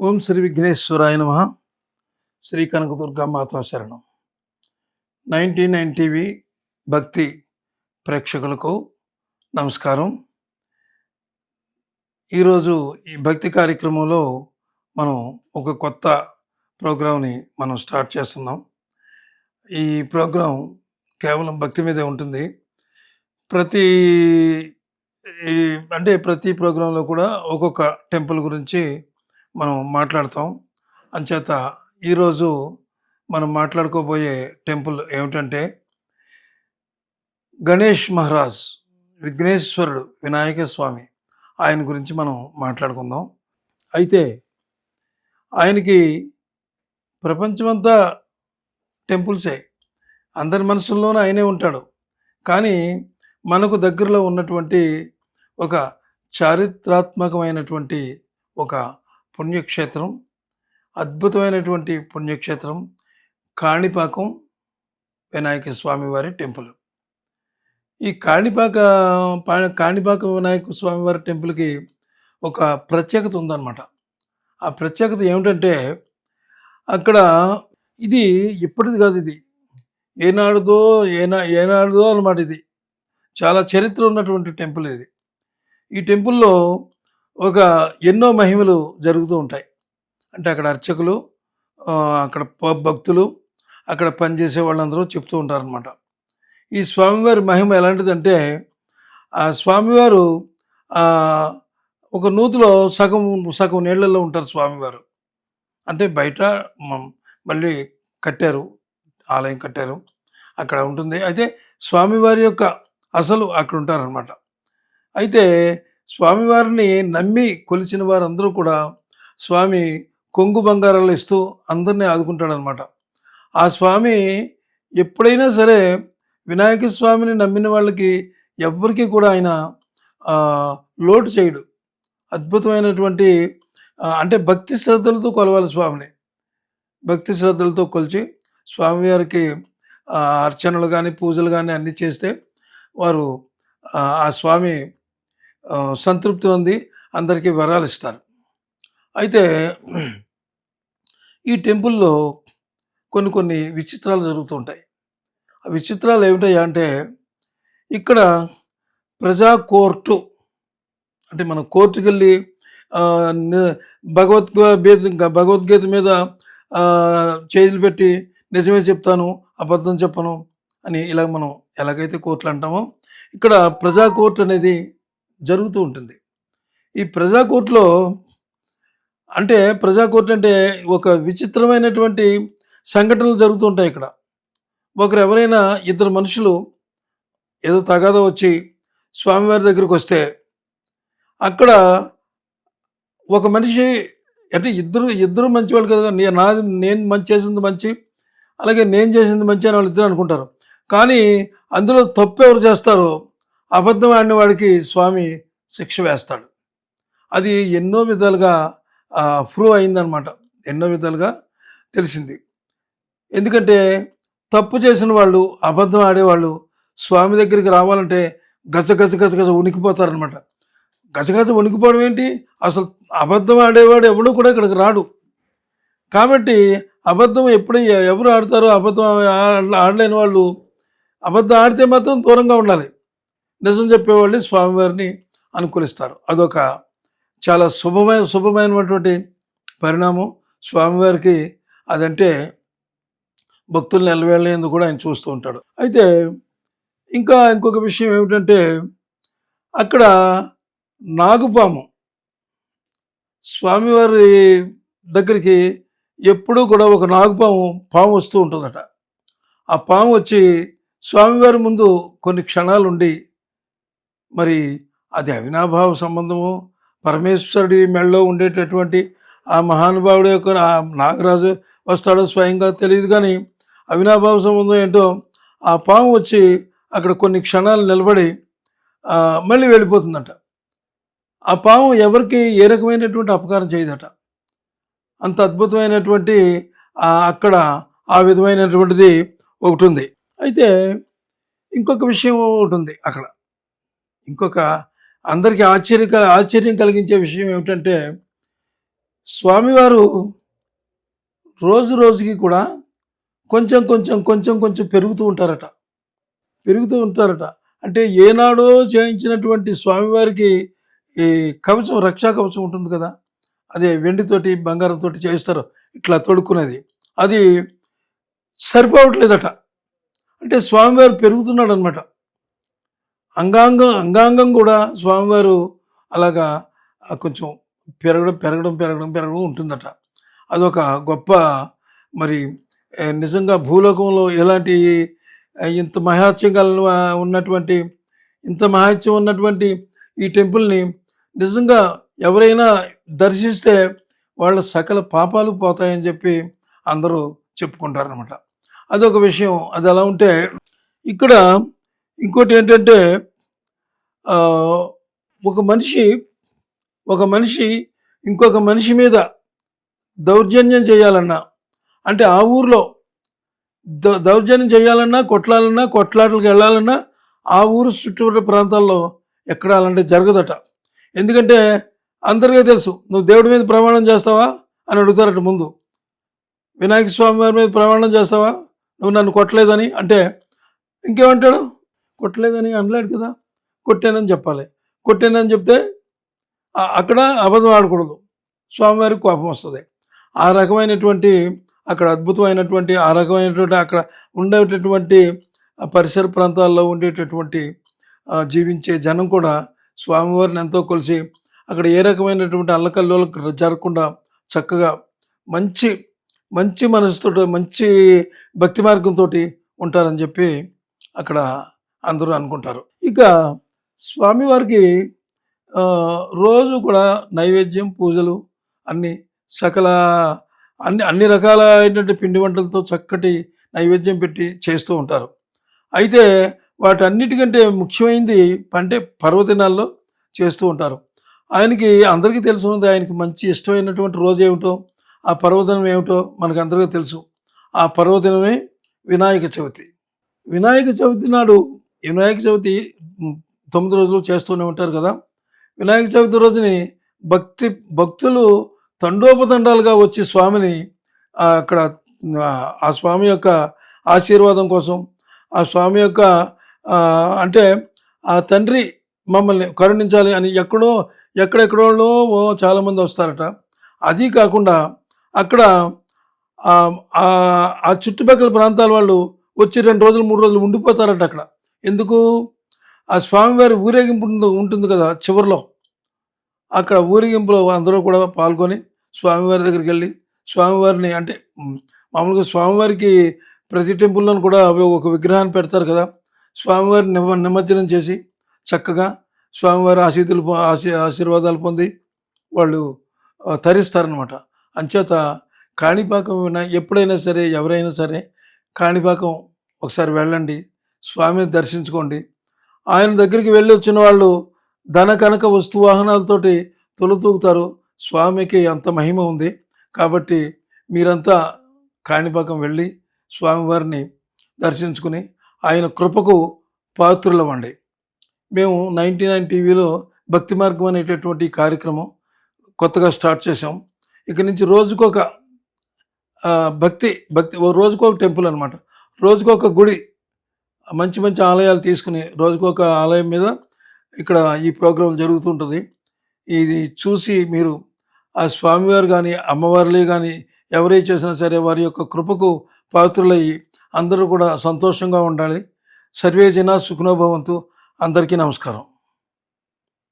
ఓం శ్రీ విఘ్నేశ్వరాయ నమః. శ్రీ కనకదుర్గా మాతా శరణం. 99 టీవీ భక్తి ప్రేక్షకులకు నమస్కారం. ఈరోజు ఈ భక్తి కార్యక్రమంలో మనం ఒక కొత్త ప్రోగ్రాంని మనం స్టార్ట్ చేస్తున్నాం. ఈ ప్రోగ్రాం కేవలం భక్తి మీదే ఉంటుంది. ప్రతి ప్రతి ప్రోగ్రాంలో కూడా ఒక్కొక్క టెంపుల్ గురించి మనం మాట్లాడతాం. అంచేత ఈరోజు మనం మాట్లాడుకోబోయే టెంపుల్ ఏమిటంటే గణేష్ మహారాజ్, విఘ్నేశ్వరుడు, వినాయక స్వామి. ఆయన గురించి మనం మాట్లాడుకుందాం. అయితే ఆయనకి ప్రపంచమంతా టెంపుల్సే, అందరి మనసుల్లోనూ ఆయనే ఉంటాడు. కానీ మనకు దగ్గరలో ఉన్నటువంటి ఒక చారిత్రాత్మకమైనటువంటి ఒక పుణ్యక్షేత్రం, అద్భుతమైనటువంటి పుణ్యక్షేత్రం కాణిపాకం వినాయక స్వామి వారి టెంపుల్. ఈ కాణిపాక వినాయక స్వామి వారి టెంపుల్కి ఒక ప్రత్యేకత ఉందన్నమాట. ఆ ప్రత్యేకత ఏమిటంటే అక్కడ ఇది ఇప్పటిది కాదు, ఇది ఏనాడుదో అన్నమాట. ఇది చాలా చరిత్ర ఉన్నటువంటి టెంపుల్ ఇది. ఈ టెంపుల్లో ఒక ఎన్నో మహిమలు జరుగుతూ ఉంటాయి. అంటే అక్కడ అర్చకులు, అక్కడ భక్తులు, అక్కడ పనిచేసే వాళ్ళందరూ చెప్తూ ఉంటారనమాట. ఈ స్వామివారి మహిమ ఎలాంటిదంటే ఆ స్వామివారు ఒక నూతిలో సగం నీళ్ళల్లో ఉంటారు స్వామివారు. అంటే బయట మళ్ళీ కట్టారు, ఆలయం కట్టారు, అక్కడ ఉంటుంది. అయితే స్వామివారి యొక్క అసలు అక్కడ ఉంటారనమాట. అయితే స్వామివారిని నమ్మి కొలిచిన వారందరూ కూడా స్వామి కొంగు బంగారాలు ఇస్తూ అందరినీ ఆదుకుంటాడనమాట. ఆ స్వామి ఎప్పుడైనా సరే వినాయక స్వామిని నమ్మిన వాళ్ళకి ఎవ్వరికీ కూడా ఆయన లోటు చేయడు. అద్భుతమైనటువంటి అంటే భక్తి శ్రద్ధలతో కొలవాలి స్వామిని. భక్తి శ్రద్ధలతో కొలిచి స్వామివారికి అర్చనలు కానీ పూజలు కానీ అన్నీ చేస్తే వారు ఆ స్వామి సంతృప్తి పొంది అందరికీ వరాలు ఇస్తారు. అయితే ఈ టెంపుల్లో కొన్ని విచిత్రాలు జరుగుతూ ఉంటాయి. ఆ విచిత్రాలు ఏమిటయ్యా అంటే ఇక్కడ ప్రజా కోర్టు, అంటే మనం కోర్టుకు వెళ్ళి భగవద్గీత మీద చేతులు పెట్టి నిజమే చెప్తాను, అబద్ధం చెప్పను అని ఇలా మనం ఎలాగైతే కోర్టులు అంటామో ఇక్కడ ప్రజా కోర్టు అనేది జరుగుతూ ఉంటుంది. ఈ ప్రజా కోర్టులో అంటే ఒక విచిత్రమైనటువంటి సంఘటనలు జరుగుతూ ఉంటాయి. ఇక్కడ ఎవరైనా ఇద్దరు మనుషులు ఏదో తగాదా వచ్చి స్వామివారి దగ్గరికి వస్తే అక్కడ ఒక మనిషి, అంటే ఇద్దరు మంచి వాళ్ళు కదా, నేను మంచి చేసింది మంచి, అలాగే నేను చేసింది మంచి అని వాళ్ళు ఇద్దరు అనుకుంటారు. కానీ అందులో తప్పు ఎవరు చేస్తారో అబద్ధం ఆడిన వాడికి స్వామి శిక్ష వేస్తాడు. అది ఎన్నో విధాలుగా ప్రూవ్ అయిందనమాట, ఎన్నో విధాలుగా తెలిసింది. ఎందుకంటే తప్పు చేసిన వాళ్ళు, అబద్ధం ఆడేవాళ్ళు స్వామి దగ్గరికి రావాలంటే గజ ఉనికిపోతారనమాట. గజ ఉనికిపోవడం ఏంటి, అసలు అబద్ధం ఆడేవాడు ఎవడు కూడా ఇక్కడికి రాడు. కాబట్టి అబద్ధం ఎవరు ఆడతారో, అబద్ధం ఆడలేని వాళ్ళు, అబద్ధం ఆడితే మాత్రం దూరంగా ఉండాలి. నిజం చెప్పేవాళ్ళు స్వామివారిని అనుకూలిస్తారు. అదొక చాలా శుభమైనటువంటి పరిణామం స్వామివారికి. అదంటే భక్తులు నిలవేళ్ళేందుకు కూడా ఆయన చూస్తూ ఉంటాడు. అయితే ఇంకొక విషయం ఏమిటంటే అక్కడ నాగుపాము, స్వామివారి దగ్గరికి ఎప్పుడూ కూడా ఒక పాము వస్తూ ఉంటుందట. ఆ పాము వచ్చి స్వామివారి ముందు కొన్ని క్షణాలు ఉండి, మరి అది అవినాభావ సంబంధము, పరమేశ్వరుడి మెడలో ఉండేటటువంటి ఆ మహానుభావుడు యొక్క నాగరాజు వస్తాడో స్వయంగా తెలియదు, కానీ అవినాభావ సంబంధం ఏంటో ఆ పాము వచ్చి అక్కడ కొన్ని క్షణాలు నిలబడి మళ్ళీ వెళ్ళిపోతుందట. ఆ పాము ఎవరికి ఏ రకమైనటువంటి అపకారం చేయదట. అంత అద్భుతమైనటువంటి అక్కడ ఆ విధమైనటువంటిది ఒకటి ఉంది. అయితే ఇంకొక విషయం ఒకటి ఉంది అక్కడ. అందరికీ ఆశ్చర్యం కలిగించే విషయం ఏమిటంటే స్వామివారు రోజు రోజుకి కూడా కొంచెం కొంచెం కొంచెం కొంచెం పెరుగుతూ ఉంటారట. అంటే ఏనాడో చేయించినటువంటి స్వామివారికి ఈ కవచం, రక్షా కవచం ఉంటుంది కదా! అదే వెండితోటి, బంగారంతోటి చేయిస్తారు. ఇట్లా తొడుక్కునేది. అది సరిపోవట్లేదట. అంటే స్వామివారు పెరుగుతున్నాడనమాట. అంగాంగం అంగాంగం కూడా స్వామివారు అలాగా కొంచెం పెరగడం, పెరగడం, పెరగడం, పెరగడం ఉంటుందట. అదొక గొప్ప మరి నిజంగా భూలోకంలో ఎలాంటి ఇంత మహాత్యం ఉన్నటువంటి ఇంత మహాత్యం ఉన్నటువంటి ఈ టెంపుల్ని నిజంగా ఎవరైనా దర్శిస్తే వాళ్ళ సకల పాపాలు పోతాయని చెప్పి అందరూ చెప్పుకుంటారనమాట. అదొక విషయం. అది అలా ఉంటే ఇక్కడ ఇంకోటి ఏంటంటే ఒక మనిషి ఒక మనిషి ఇంకొక మనిషి మీద దౌర్జన్యం చేయాలన్నా, అంటే ఆ ఊర్లో దౌర్జన్యం చేయాలన్నా, కొట్లాలన్నా, కొట్లాటలకు వెళ్ళాలన్నా ఆ ఊరు చుట్టుపక్కల ప్రాంతాల్లో ఎక్కడ అలాంటి జరగదట. ఎందుకంటే అందరికీ తెలుసు, నువ్వు దేవుడి మీద ప్రమాణం చేస్తావా అని అడుగుతారట ముందు. వినాయక స్వామి వారి మీద ప్రమాణం చేస్తావా, నువ్వు నన్ను కొట్టలేదని అంటే ఇంకేమంటాడు? కొట్టలేదని అనలేడు కదా, కొట్టానని చెప్పాలి. కొట్టానని చెప్తే అక్కడ అబద్ధం ఆడకూడదు, స్వామివారికి కోపం వస్తుంది. ఆ రకమైనటువంటి అక్కడ అద్భుతమైనటువంటి ఆ రకమైనటువంటి అక్కడ ఉండేటటువంటి పరిసర ప్రాంతాల్లో ఉండేటటువంటి జీవించే జనం కూడా స్వామివారిని ఎంతో కొలిసి అక్కడ ఏ రకమైనటువంటి అల్లకల్లోలకు జరగకుండా చక్కగా మంచి మంచి మనసుతో మంచి భక్తి మార్గంతో ఉంటారని చెప్పి అక్కడ అందరూ అనుకుంటారు. ఇక స్వామివారికి రోజు కూడా నైవేద్యం, పూజలు అన్నీ సకల అన్ని రకాలైనటువంటి పిండి వంటలతో చక్కటి నైవేద్యం పెట్టి చేస్తూ ఉంటారు. అయితే వాటన్నిటికంటే ముఖ్యమైనది అంటే పర్వదినాల్లో చేస్తూ ఉంటారు. ఆయనకి అందరికీ తెలుసున్నది, ఆయనకి మంచి ఇష్టమైనటువంటి రోజు ఏమిటో, ఆ పర్వదినం ఏమిటో మనకు అందరికీ తెలుసు. ఆ పర్వదినమే వినాయక చవితి. వినాయక చవితి నాడు వినాయక చవితి 9 రోజులు చేస్తూనే ఉంటారు కదా. వినాయక చవితి రోజుని భక్తులు తండోపతండాలుగా వచ్చి స్వామిని అక్కడ ఆ స్వామి యొక్క ఆశీర్వాదం కోసం, ఆ స్వామి యొక్క అంటే ఆ తండ్రి మమ్మల్ని కరుణించాలి అని ఎక్కడెక్కడోళ్ళో చాలామంది వస్తారట. అది కాకుండా అక్కడ ఆ చుట్టుపక్కల ప్రాంతాల వాళ్ళు వచ్చి 2 రోజులు 3 రోజులు ఉండిపోతారట అక్కడ. ఎందుకు? ఆ స్వామివారి ఊరేగింపు ఉంటుంది కదా చివరిలో, అక్కడ ఊరేగింపులో అందరూ కూడా పాల్గొని స్వామివారి దగ్గరికి వెళ్ళి స్వామివారిని అంటే మామూలుగా స్వామివారికి ప్రతి టెంపుల్లోనూ కూడా ఒక విగ్రహాన్ని పెడతారు కదా. స్వామివారిని నిమజ్జనం చేసి చక్కగా స్వామివారి ఆశీర్వాదాలు పొంది వాళ్ళు తరిస్తారనమాట. అంచేత కాణిపాకం ఎప్పుడైనా సరే, ఎవరైనా సరే కాణిపాకం ఒకసారి వెళ్ళండి, స్వామిని దర్శించుకోండి. ఆయన దగ్గరికి వెళ్ళి వచ్చిన వాళ్ళు ధన కనక వస్తు వాహనాలతోటి తొలుతూగుతారు. స్వామికి అంత మహిమ ఉంది. కాబట్టి మీరంతా కాణిపాకం వెళ్ళి స్వామివారిని దర్శించుకుని ఆయన కృపకు పాత్రులవ్వండి. మేము 99 టీవీలో భక్తి మార్గం అనేటటువంటి కార్యక్రమం కొత్తగా స్టార్ట్ చేసాం. ఇక నుంచి రోజుకొక భక్తి రోజుకొక టెంపుల్ అనమాట, రోజుకొక గుడి, మంచి మంచి ఆలయాలు తీసుకుని రోజుకొక ఆలయం మీద ఇక్కడ ఈ ప్రోగ్రాం జరుగుతుంటుంది. ఇది చూసి మీరు ఆ స్వామివారు కానీ, అమ్మవారులే కానీ ఎవరే చేసినా సరే వారి యొక్క కృపకు పాత్రులయ్యి అందరూ కూడా సంతోషంగా ఉండాలి. సర్వే జనా సుఖినో భవంతు. అందరికీ నమస్కారం.